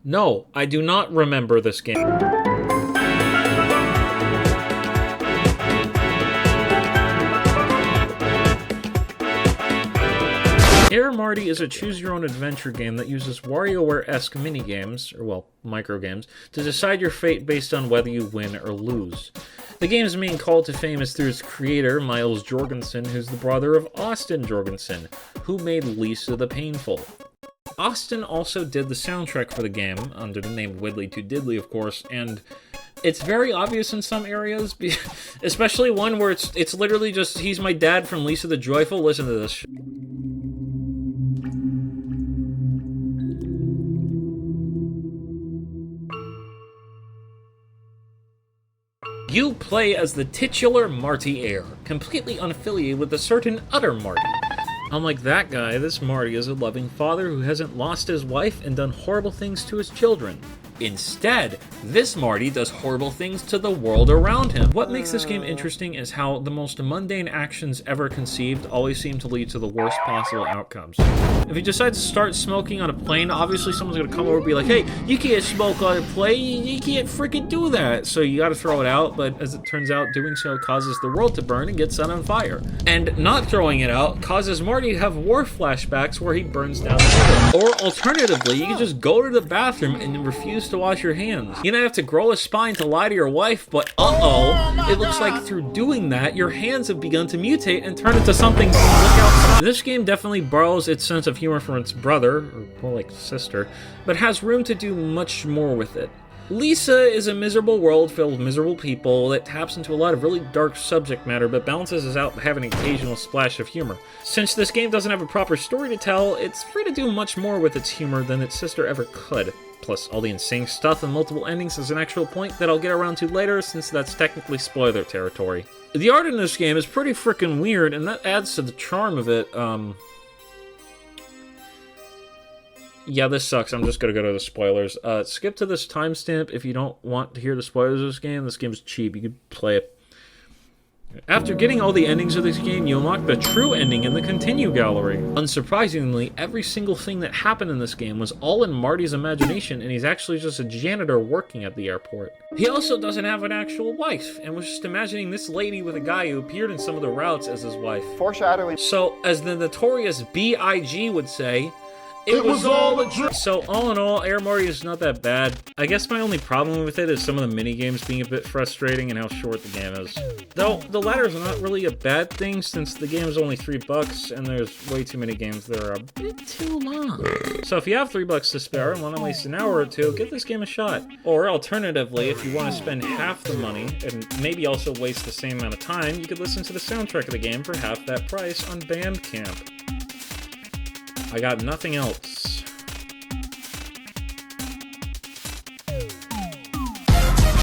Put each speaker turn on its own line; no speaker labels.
No, I do not remember this game. Air Marty is a choose-your-own-adventure game that uses WarioWare-esque minigames, or well, microgames, to decide your fate based on whether you win or lose. The game's main call to fame is through its creator, Miles Jorgensen, who's the brother of Austin Jorgensen, who made Lisa the Painful. Austin also did the soundtrack for the game, under the name Widdly to Diddly, of course, and it's very obvious in some areas, especially one where it's literally just, he's my dad from Lisa the Joyful. Listen to this. You play as the titular Marty Air, completely unaffiliated with a certain other Marty. Unlike that guy, this Marty is a loving father who hasn't lost his wife and done horrible things to his children. Instead, this Marty does horrible things to the world around him. What makes this game interesting is how the most mundane actions ever conceived always seem to lead to the worst possible outcomes. If you decide to start smoking on a plane, obviously someone's gonna come over and be like, hey, you can't smoke on a plane, you can't freaking do that. So you gotta throw it out, but as it turns out, doing so causes the world to burn and get set on fire. And not throwing it out causes Marty to have war flashbacks where he burns down the world. Or alternatively, you can just go to the bathroom and refuse to wash your hands. You don't have to grow a spine to lie to your wife, but it looks like through doing that, your hands have begun to mutate and turn into something from look outside. This game definitely borrows its sense of humor from its brother, or more like sister, but has room to do much more with it. Lisa is a miserable world filled with miserable people that taps into a lot of really dark subject matter, but balances us out by having an occasional splash of humor. Since this game doesn't have a proper story to tell, it's free to do much more with its humor than its sister ever could. Plus, all the insane stuff and multiple endings is an actual point that I'll get around to later, since that's technically spoiler territory. The art in this game is pretty freaking weird, and that adds to the charm of it. Yeah, this sucks. I'm just gonna go to the spoilers. Skip to this timestamp if you don't want to hear the spoilers of this game. This game's cheap. You can play it. After getting all the endings of this game, you unlock the true ending in the Continue gallery. Unsurprisingly, every single thing that happened in this game was all in Marty's imagination, and he's actually just a janitor working at the airport. He also doesn't have an actual wife, and was just imagining this lady with a guy who appeared in some of the routes as his wife.
Foreshadowing.
So, as the notorious B.I.G. would say, it was all a dream. So all in all, Air Marty is not that bad. I guess my only problem with it is some of the mini-games being a bit frustrating and how short the game is. Though, the latter is not really a bad thing since the game is only $3 and there's way too many games that are a bit too long. So if you have $3 to spare and want to waste an hour or two, give this game a shot. Or alternatively, if you want to spend half the money and maybe also waste the same amount of time, you could listen to the soundtrack of the game for half that price on Bandcamp. I got nothing else.